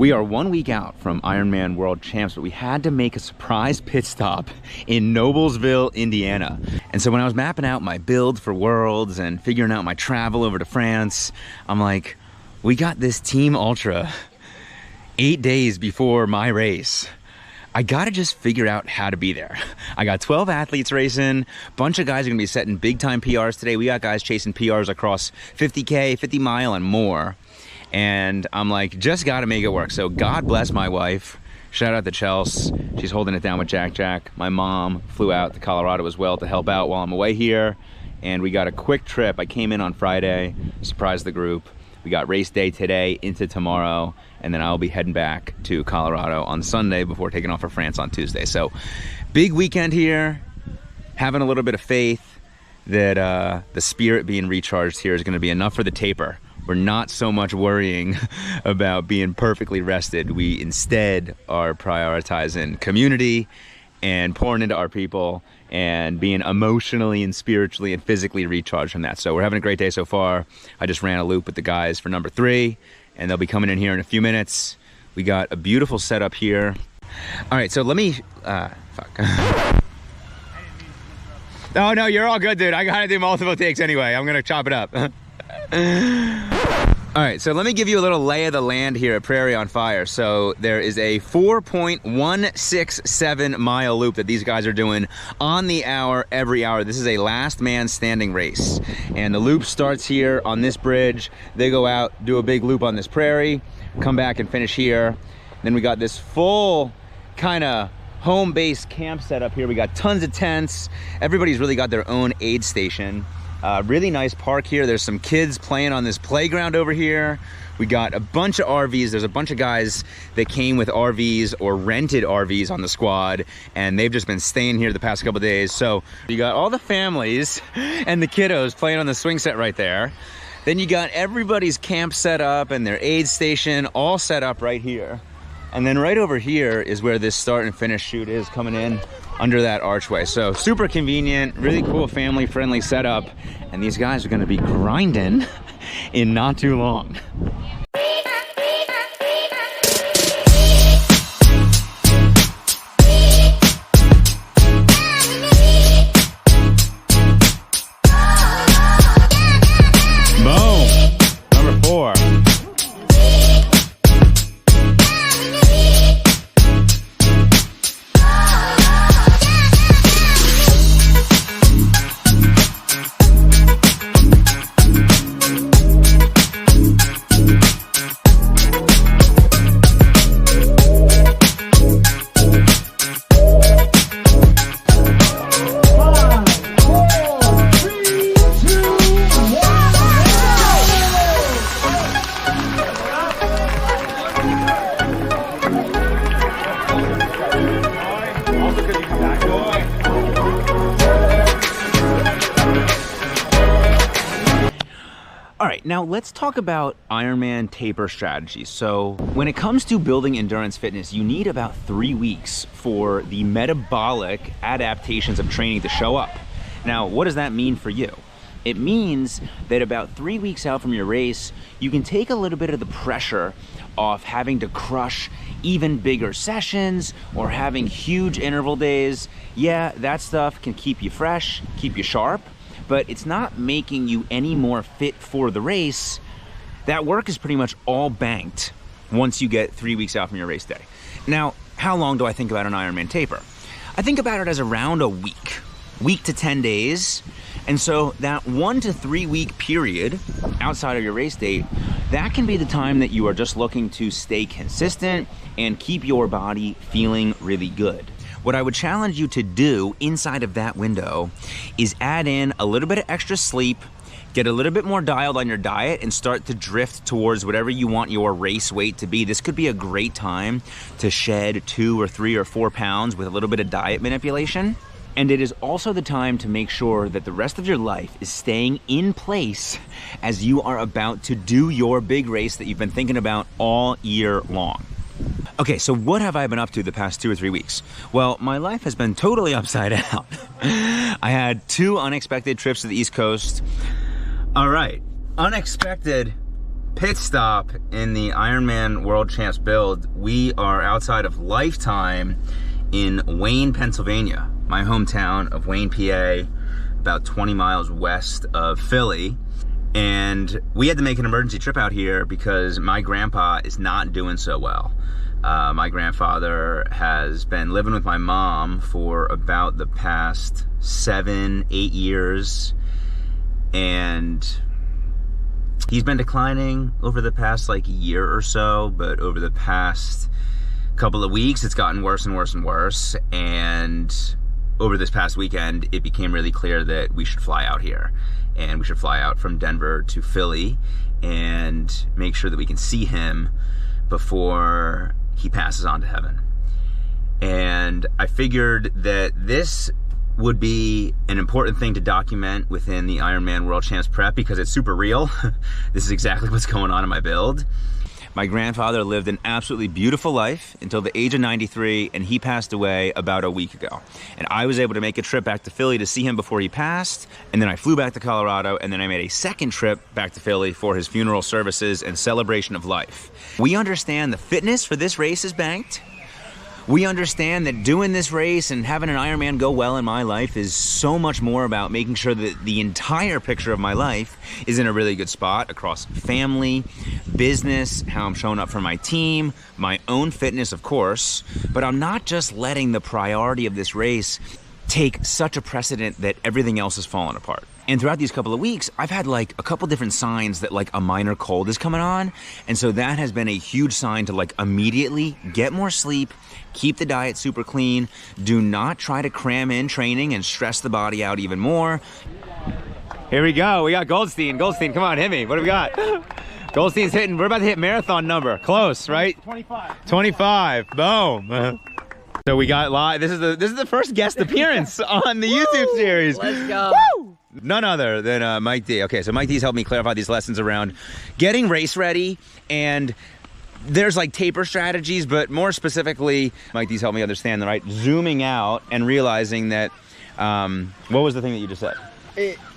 We are 1 week out from Ironman World Champs, but we had to make a surprise pit stop in Noblesville, Indiana. And so when I was mapping out my build for Worlds and figuring out my travel over to France, I'm like, we got this Team Ultra 8 days before my race. I gotta just figure out how to be there. I got 12 athletes racing. Bunch of guys are gonna be setting big time PRs today. We got guys chasing PRs across 50K, 50 mile and more. And I'm like, just gotta make it work. So God bless my wife. Shout out to Chelsea. She's holding it down with Jack. My mom flew out to Colorado as well to help out while I'm away here. And we got a quick trip. I came in on Friday, surprised the group. We got race day today into tomorrow, and then I'll be heading back to Colorado on Sunday before taking off for France on Tuesday. So big weekend here, having a little bit of faith that the spirit being recharged here is gonna be enough for the taper. We're not so much worrying about being perfectly rested. We instead are prioritizing community and pouring into our people and being emotionally and spiritually and physically recharged from that. So we're having a great day so far. I just ran a loop with the guys for number 3, and they'll be coming in here in a few minutes. We got a beautiful setup here. All right, so let me, Oh, no, you're all good, dude. I gotta do multiple takes anyway. I'm gonna chop it up. All right, so let me give you a little lay of the land here at Prairie on Fire. So there is a 4.167 mile loop that these guys are doing on the hour, every hour. This is a last man standing race. And the loop starts here on this bridge. They go out, do a big loop on this prairie, come back and finish here. Then we got this full kind of home base camp set up here. We got tons of tents. Everybody's really got their own aid station. Really nice park here. There's some kids playing on this playground over here. We got a bunch of RVs. There's a bunch of guys that came with RVs or rented RVs on the squad, and they've just been staying here the past couple days. So you got all the families and the kiddos playing on the swing set right there. Then you got everybody's camp set up and their aid station all set up right here. And then right over here is where this start and finish chute is, coming in under that archway. So super convenient, really cool family friendly setup. And these guys are gonna be grinding in not too long. Boom, number 4. All right, now let's talk about Ironman taper strategies. So when it comes to building endurance fitness, you need about 3 weeks for the metabolic adaptations of training to show up. Now, what does that mean for you? It means that about 3 weeks out from your race, you can take a little bit of the pressure off having to crush even bigger sessions or having huge interval days. Yeah, that stuff can keep you fresh, keep you sharp, but it's not making you any more fit for the race. That work is pretty much all banked once you get 3 weeks out from your race day. Now, how long do I think about an Ironman taper? I think about it as around a week to 10 days. And so that 1 to 3 week period outside of your race date, that can be the time that you are just looking to stay consistent and keep your body feeling really good. What I would challenge you to do inside of that window is add in a little bit of extra sleep, get a little bit more dialed on your diet, and start to drift towards whatever you want your race weight to be. This could be a great time to shed 2 or 3 or 4 pounds with a little bit of diet manipulation. And it is also the time to make sure that the rest of your life is staying in place as you are about to do your big race that you've been thinking about all year long. Okay, so what have I been up to the past 2 or 3 weeks? Well, my life has been totally upside down. I had 2 unexpected trips to the East Coast. All right, unexpected pit stop in the Ironman World Champs build. We are outside of Lifetime in Wayne, Pennsylvania, my hometown of Wayne, PA, about 20 miles west of Philly. And we had to make an emergency trip out here because my grandpa is not doing so well. My grandfather has been living with my mom for about the past 7-8 years, and he's been declining over the past like year or so, but over the past couple of weeks it's gotten worse and worse and worse. And over this past weekend it became really clear that we should fly out here, and we should fly out from Denver to Philly and make sure that we can see him before he passes on to heaven. And I figured that this would be an important thing to document within the Ironman World Champs prep because it's super real. This is exactly what's going on in my build. My grandfather lived an absolutely beautiful life until the age of 93, and he passed away about a week ago. And I was able to make a trip back to Philly to see him before he passed, and then I flew back to Colorado, and then I made a second trip back to Philly for his funeral services and celebration of life. We understand the fitness for this race is banked. We understand that doing this race and having an Ironman go well in my life is so much more about making sure that the entire picture of my life is in a really good spot across family, business, how I'm showing up for my team, my own fitness, of course. But I'm not just letting the priority of this race take such a precedent that everything else is falling apart. And throughout these couple of weeks, I've had like a couple different signs that like a minor cold is coming on. And so that has been a huge sign to like immediately get more sleep, keep the diet super clean, do not try to cram in training and stress the body out even more. Here we go, we got Goldstein. Goldstein, come on, hit me. What do we got? Goldstein's hitting, we're about to hit marathon number. Close, right? 25. 25, boom. So we got live, this is the first guest appearance on the YouTube series. Let's go. Woo! None other than Mike D. Okay, so Mike D's helped me clarify these lessons around getting race ready, and there's like taper strategies, but more specifically, Mike D's helped me understand, right, zooming out and realizing that, what was the thing that you just said?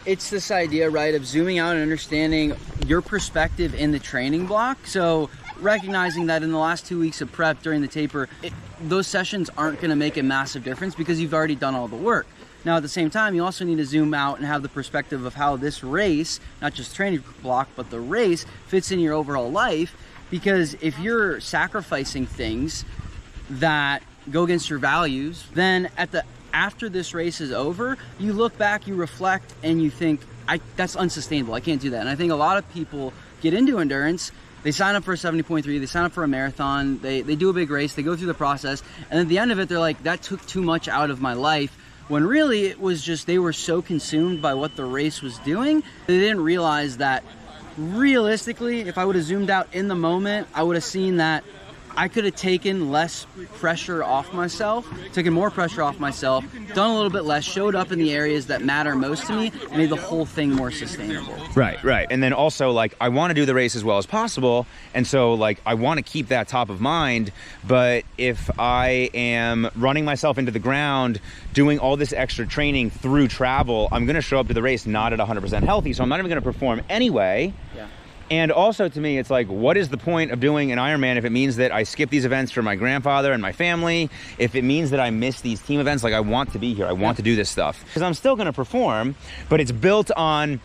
It's this idea, right, of zooming out and understanding your perspective in the training block. So recognizing that in the last 2 weeks of prep during the taper, those sessions aren't going to make a massive difference because you've already done all the work. Now, at the same time, you also need to zoom out and have the perspective of how this race, not just training block, but the race fits in your overall life. Because if you're sacrificing things that go against your values, then after this race is over, you look back, you reflect, and you think, that's unsustainable. I can't do that. And I think a lot of people get into endurance. They sign up for a 70.3, they sign up for a marathon, they do a big race, they go through the process, and at the end of it, they're like, that took too much out of my life. When really it was just they were so consumed by what the race was doing, they didn't realize that realistically, if I would have zoomed out in the moment, I would have seen that I could have taken less pressure off myself, taken more pressure off myself, done a little bit less, showed up in the areas that matter most to me, and made the whole thing more sustainable. Right, right. And then also, like, I want to do the race as well as possible, and so, like, I want to keep that top of mind, but if I am running myself into the ground, doing all this extra training through travel, I'm going to show up to the race not at 100% healthy, so I'm not even going to perform anyway. Yeah. And also, to me, it's like, what is the point of doing an Ironman if it means that I skip these events for my grandfather and my family? If it means that I miss these team events, like, I want to be here. I want to do this stuff. Because I'm still going to perform, but it's built on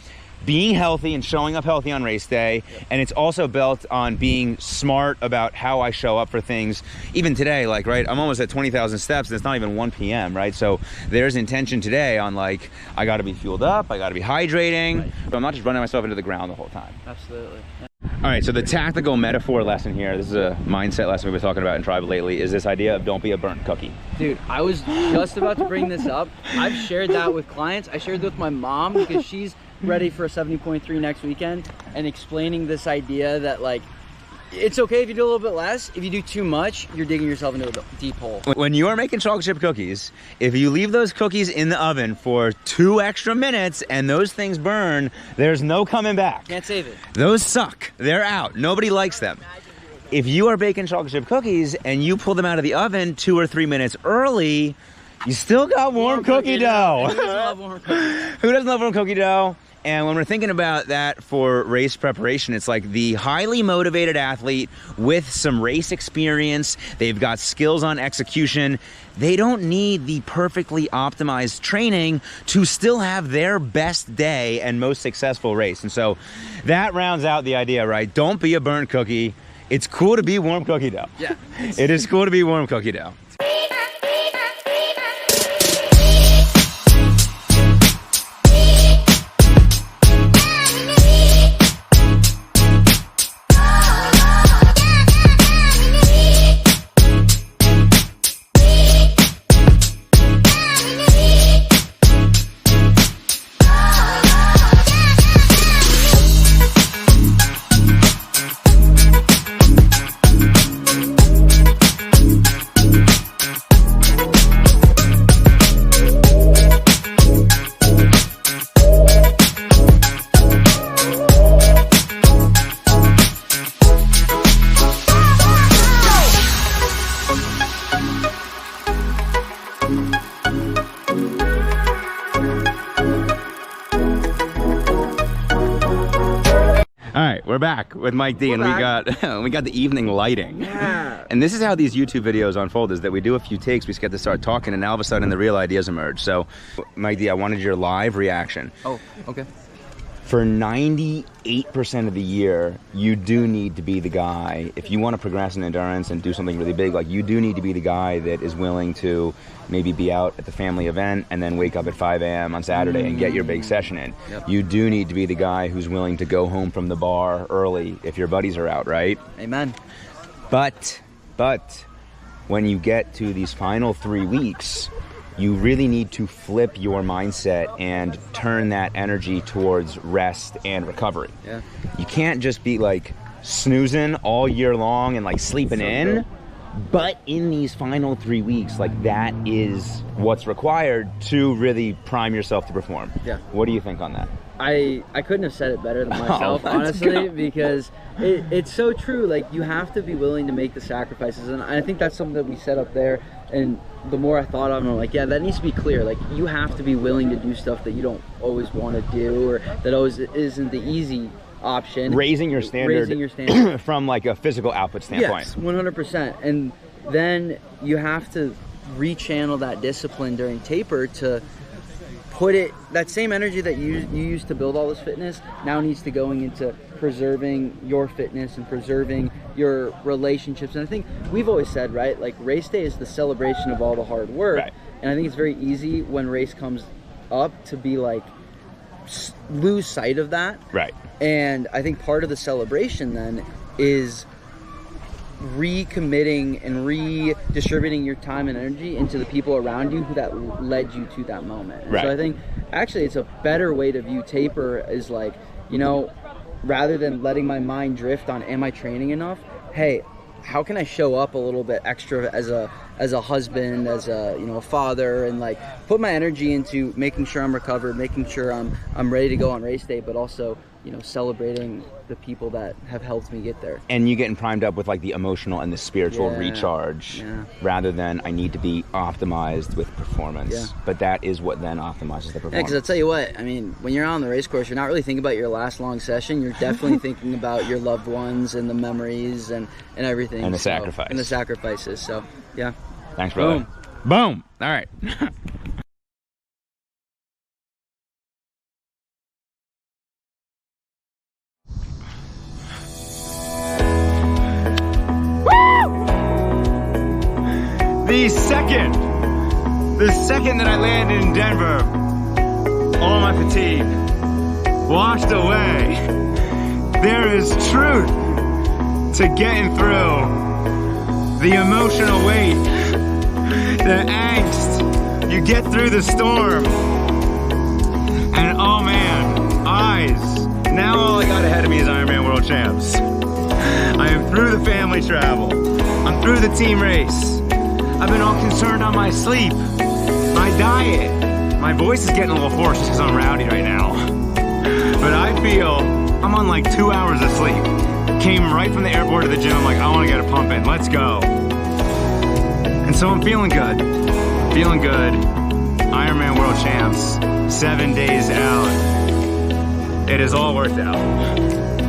being healthy and showing up healthy on race day. And it's also built on being smart about how I show up for things. Even today, like, right, I'm almost at 20,000 steps and it's not even 1 p.m., right? So there's intention today on, like, I got to be fueled up, I got to be hydrating, right. But I'm not just running myself into the ground the whole time. Absolutely. Yeah. All right, so the tactical metaphor lesson here, this is a mindset lesson we've been talking about in Tribal lately, is this idea of don't be a burnt cookie. Dude, I was just about to bring this up. I've shared that with clients. I shared it with my mom because she's ready for a 70.3 next weekend, and explaining this idea that, like, it's okay if you do a little bit less. If you do too much, you're digging yourself into a deep hole. When you are making chocolate chip cookies, if you leave those cookies in the oven for 2 extra minutes and those things burn, there's no coming back. Can't save it. Those suck. They're out. Nobody likes them. If you are baking chocolate chip cookies and you pull them out of the oven 2 or 3 minutes early, you still got warm cookie dough. Who doesn't love warm cookie? Who doesn't love warm cookie dough? And when we're thinking about that for race preparation, it's like the highly motivated athlete with some race experience. They've got skills on execution. They don't need the perfectly optimized training to still have their best day and most successful race. And so that rounds out the idea, right? Don't be a burnt cookie. It's cool to be warm cookie dough. Yeah. It is cool to be warm cookie dough. All right, we're back with Mike D, and we got the evening lighting. Yeah. And this is how these YouTube videos unfold, is that we do a few takes, we get to start talking, and all of a sudden the real ideas emerge. So, Mike D, I wanted your live reaction. Oh, okay. For 98% of the year, you do need to be the guy. If you want to progress in endurance and do something really big, like, you do need to be the guy that is willing to maybe be out at the family event and then wake up at 5 a.m. on Saturday and get your big session in. Yep. You do need to be the guy who's willing to go home from the bar early if your buddies are out, right? Amen. But when you get to these final 3 weeks, you really need to flip your mindset and turn that energy towards rest and recovery. Yeah. You can't just be like snoozing all year long and like sleeping in. But in these final 3 weeks, like, that is what's required to really prime yourself to perform. Yeah. What do you think on that? I couldn't have said it better than myself, honestly, because it's so true. Like, you have to be willing to make the sacrifices, and I think that's something that we set up there. And the more I thought of it, I'm like, yeah, that needs to be clear. Like, you have to be willing to do stuff that you don't always want to do, or that always isn't the easy option. Raising your standard from like a physical output standpoint. Yes, 100%. And then you have to rechannel that discipline during taper to put it, that same energy that you used to build all this fitness now needs to going into preserving your fitness and preserving your relationships. And I think we've always said, right, like, race day is the celebration of all the hard work. Right. And I think it's very easy when race comes up to be like, lose sight of that. Right. And I think part of the celebration then is recommitting and redistributing your time and energy into the people around you who that led you to that moment. And right. So I think actually it's a better way to view taper is like, you know, rather than letting my mind drift on, am I training enough? Hey, how can I show up a little bit extra as a husband, as a, you know, a father, and like put my energy into making sure I'm recovered, making sure I'm ready to go on race day, but also, you know, celebrating the people that have helped me get there. And you getting primed up with like the emotional and the spiritual recharge, rather than I need to be optimized with performance. Yeah. But that is what then optimizes the performance. Yeah, because I'll tell you what, I mean, when you're on the race course, you're not really thinking about your last long session. You're definitely thinking about your loved ones and the memories and everything. And the sacrifice. And the sacrifices. So, yeah. Thanks, brother. Boom. Boom. All right. The second that I landed in Denver, all my fatigue washed away. There is truth to getting through the emotional weight, the angst. You get through the storm, and oh man, eyes. Now all I got ahead of me is Ironman World Champs. I am through the family travel. I'm through the team race. I've been all concerned on my sleep, my diet. My voice is getting a little hoarse just because I'm rowdy right now. But I feel I'm on like 2 hours of sleep. Came right from the airport to the gym. I'm like, I want to get a pump in. Let's go. And so I'm feeling good. Feeling good. Ironman World Champs, 7 days out. It has all worked out.